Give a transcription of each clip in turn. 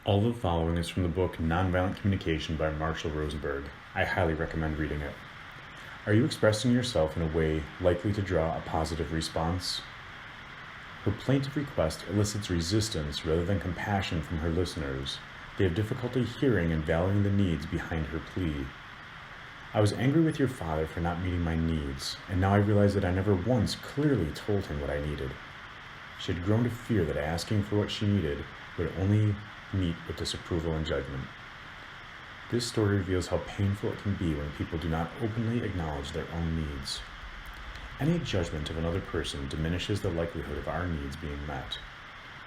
All the following is from the book Nonviolent Communication by Marshal Rosenberg. I highly recommend reading it. Are you expressing yourself in a way likely to draw a positive response? Her plaintive request elicits resistance rather than compassion from her listeners. They have difficulty hearing and valuing the needs behind her plea. I was angry with your father for not meeting my needs, and now I realize that I never once clearly told him what I needed. She had grown to fear that asking for what she needed would only meet with disapproval and judgment. This story reveals how painful it can be when people do not openly acknowledge their own needs. Any judgment of another person diminishes the likelihood of our needs being met.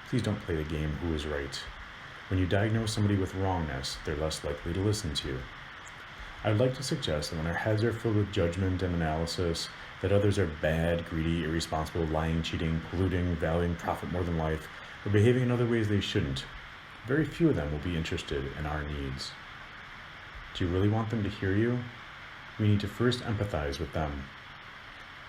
Please don't play the game who is right. When you diagnose somebody with wrongness, they're less likely to listen to you. I would like to suggest that when our heads are filled with judgment and analysis, that others are bad, greedy, irresponsible, lying, cheating, polluting, valuing profit more than life, or behaving in other ways they shouldn't, very few of them will be interested in our needs. Do you really want them to hear you? We need to first empathize with them.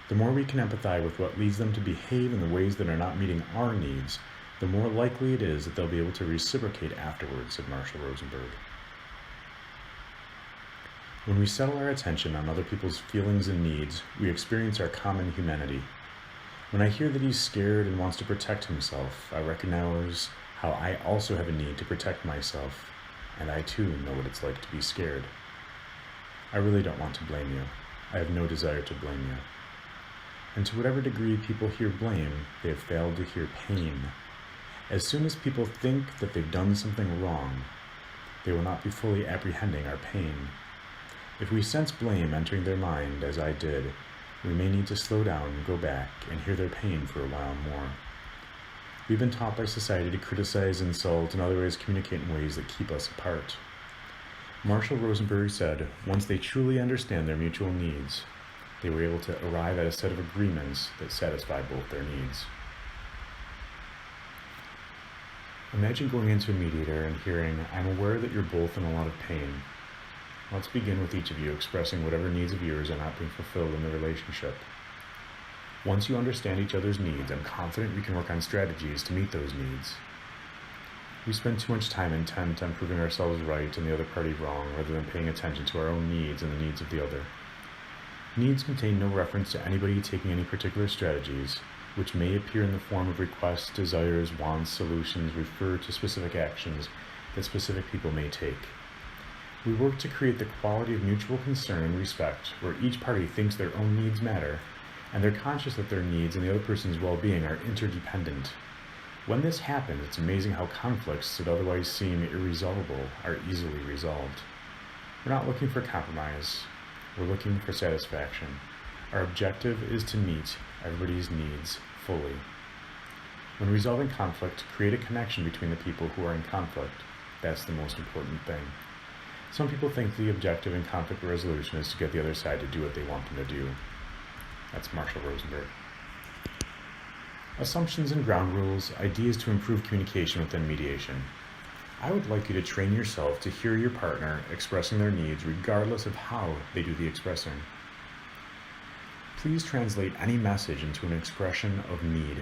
The more we can empathize with what leads them to behave in the ways that are not meeting our needs, the more likely it is that they'll be able to reciprocate afterwards, said Marshal Rosenberg. When we settle our attention on other people's feelings and needs, we experience our common humanity. When I hear that he's scared and wants to protect himself, I recognize how I also have a need to protect myself, and I too know what it's like to be scared. I really don't want to blame you. I have no desire to blame you. And to whatever degree people hear blame, they have failed to hear pain. As soon as people think that they've done something wrong, they will not be fully apprehending our pain. If we sense blame entering their mind, as I did, we may need to slow down and go back and hear their pain for a while more. We've been taught by society to criticize, insult, and otherwise communicate in ways that keep us apart. Marshal Rosenberg said, once they truly understand their mutual needs, they were able to arrive at a set of agreements that satisfy both their needs. Imagine going into a mediator and hearing, I'm aware that you're both in a lot of pain. Let's begin with each of you expressing whatever needs of yours are not being fulfilled in the relationship. Once you understand each other's needs, I'm confident we can work on strategies to meet those needs. We spend too much time intent on proving ourselves right and the other party wrong, rather than paying attention to our own needs and the needs of the other. Needs contain no reference to anybody taking any particular strategies, which may appear in the form of requests, desires, wants, solutions, refer to specific actions that specific people may take. We work to create the quality of mutual concern and respect, where each party thinks their own needs matter, and they're conscious that their needs and the other person's well-being are interdependent. When this happens, it's amazing how conflicts that otherwise seem irresolvable are easily resolved. We're not looking for compromise. We're looking for satisfaction. Our objective is to meet everybody's needs fully. When resolving conflict, create a connection between the people who are in conflict. That's the most important thing. Some people think the objective in conflict resolution is to get the other side to do what they want them to do. That's Marshal Rosenberg. Assumptions and ground rules, ideas to improve communication within mediation. I would like you to train yourself to hear your partner expressing their needs regardless of how they do the expressing. Please translate any message into an expression of need.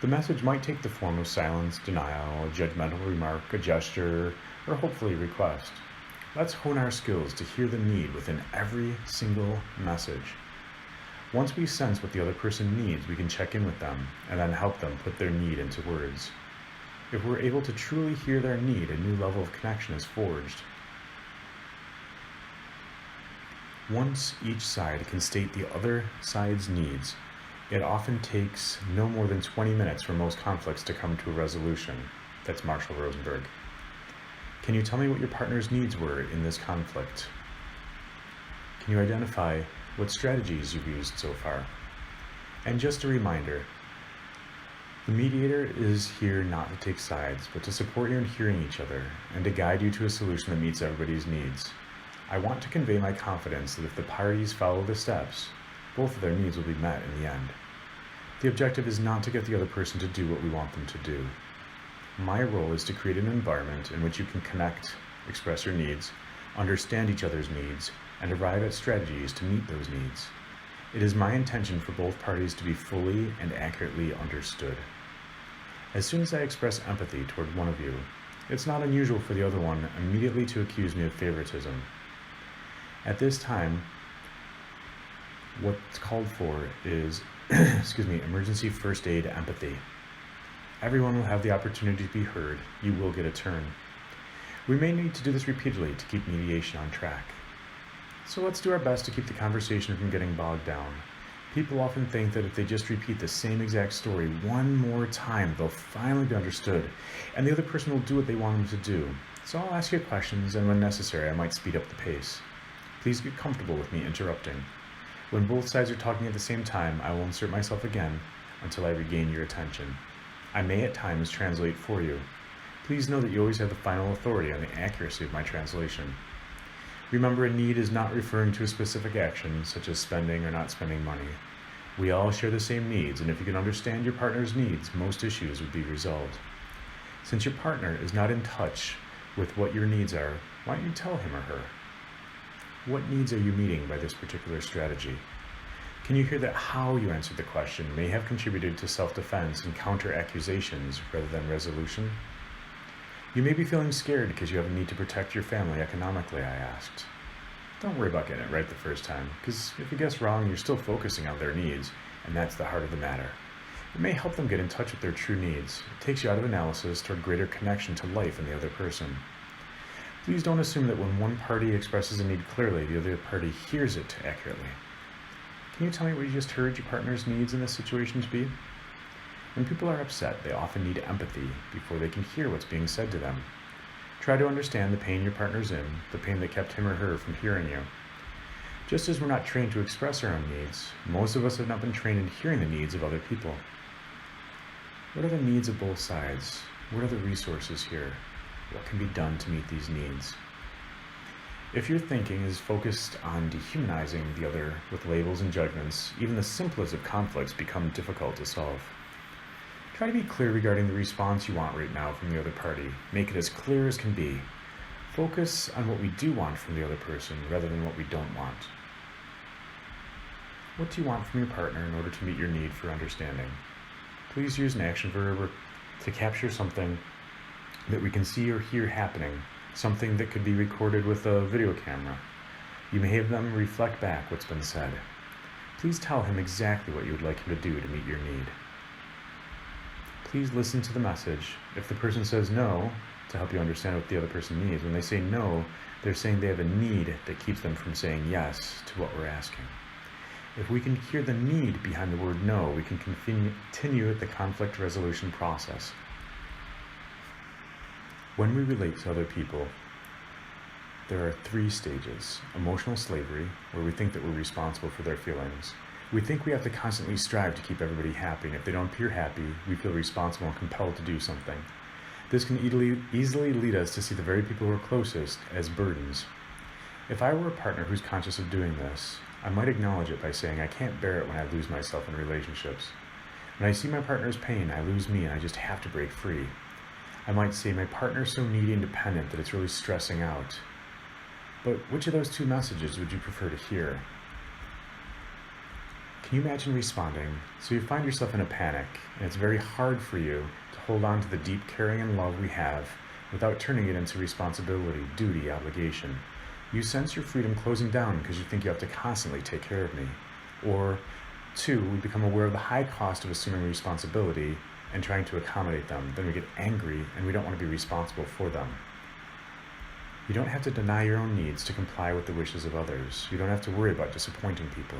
The message might take the form of silence, denial, a judgmental remark, a gesture, or hopefully a request. Let's hone our skills to hear the need within every single message. Once we sense what the other person needs, we can check in with them and then help them put their need into words. If we're able to truly hear their need, a new level of connection is forged. Once each side can state the other side's needs, it often takes no more than 20 minutes for most conflicts to come to a resolution. That's Marshal Rosenberg. Can you tell me what your partner's needs were in this conflict? Can you identify what strategies you've used so far? And just a reminder, the mediator is here not to take sides, but to support you in hearing each other and to guide you to a solution that meets everybody's needs. I want to convey my confidence that if the parties follow the steps, both of their needs will be met in the end. The objective is not to get the other person to do what we want them to do. My role is to create an environment in which you can connect, express your needs, understand each other's needs, and arrive at strategies to meet those needs. It is my intention for both parties to be fully and accurately understood. As soon as I express empathy toward one of you, It's not unusual for the other one immediately to accuse me of favoritism. At this time, what's called for is emergency first aid empathy. Everyone will have the opportunity to be heard. You will get a turn. We may need to do this repeatedly to keep mediation on track. So let's do our best to keep the conversation from getting bogged down. People often think that if they just repeat the same exact story one more time, they'll finally be understood, and the other person will do what they want them to do. So I'll ask you questions, and when necessary, I might speed up the pace. Please get comfortable with me interrupting. When both sides are talking at the same time, I will insert myself again until I regain your attention. I may at times translate for you. Please know that you always have the final authority on the accuracy of my translation. Remember, a need is not referring to a specific action, such as spending or not spending money. We all share the same needs, and if you can understand your partner's needs, most issues would be resolved. Since your partner is not in touch with what your needs are, why don't you tell him or her? What needs are you meeting by this particular strategy? Can you hear that how you answered the question may have contributed to self-defense and counter-accusations rather than resolution? You may be feeling scared because you have a need to protect your family economically, I asked. Don't worry about getting it right the first time, because if you guess wrong, you're still focusing on their needs, and that's the heart of the matter. It may help them get in touch with their true needs. It takes you out of analysis toward greater connection to life in the other person. Please don't assume that when one party expresses a need clearly, the other party hears it accurately. Can you tell me what you just heard your partner's needs in this situation to be? When people are upset, they often need empathy before they can hear what's being said to them. Try to understand the pain your partner's in, the pain that kept him or her from hearing you. Just as we're not trained to express our own needs, most of us have not been trained in hearing the needs of other people. What are the needs of both sides? What are the resources here? What can be done to meet these needs? If your thinking is focused on dehumanizing the other with labels and judgments, even the simplest of conflicts become difficult to solve. Try to be clear regarding the response you want right now from the other party. Make it as clear as can be. Focus on what we do want from the other person rather than what we don't want. What do you want from your partner in order to meet your need for understanding? Please use an action verb to capture something that we can see or hear happening, something that could be recorded with a video camera. You may have them reflect back what's been said. Please tell him exactly what you would like him to do to meet your need. Please listen to the message. If the person says no, to help you understand what the other person needs, when they say no, they're saying they have a need that keeps them from saying yes to what we're asking. If we can hear the need behind the word no, we can continue the conflict resolution process. When we relate to other people, there are 3 stages. Emotional slavery, where we think that we're responsible for their feelings. We think we have to constantly strive to keep everybody happy, and if they don't appear happy, we feel responsible and compelled to do something. This can easily lead us to see the very people who are closest as burdens. If I were a partner who's conscious of doing this, I might acknowledge it by saying, I can't bear it when I lose myself in relationships. When I see my partner's pain, I lose me and I just have to break free. I might say, my partner's so needy and dependent that it's really stressing out. But which of those 2 messages would you prefer to hear? Can you imagine responding? So you find yourself in a panic, and it's very hard for you to hold on to the deep caring and love we have without turning it into responsibility, duty, obligation. You sense your freedom closing down because you think you have to constantly take care of me. Or 2, we become aware of the high cost of assuming responsibility and trying to accommodate them. Then we get angry and we don't want to be responsible for them. You don't have to deny your own needs to comply with the wishes of others. You don't have to worry about disappointing people.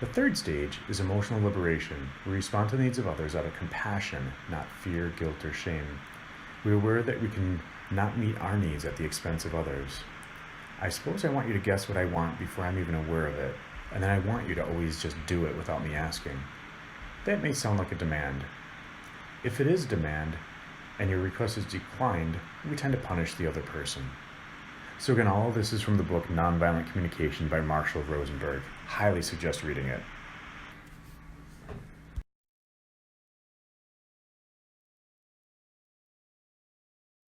The 3rd stage is emotional liberation. We respond to the needs of others out of compassion, not fear, guilt, or shame. We're aware that we can not meet our needs at the expense of others. I suppose I want you to guess what I want before I'm even aware of it, and then I want you to always just do it without me asking. That may sound like a demand. If it is a demand, and your request is declined, we tend to punish the other person. So again, all of this is from the book Nonviolent Communication by Marshal Rosenberg. Highly suggest reading it.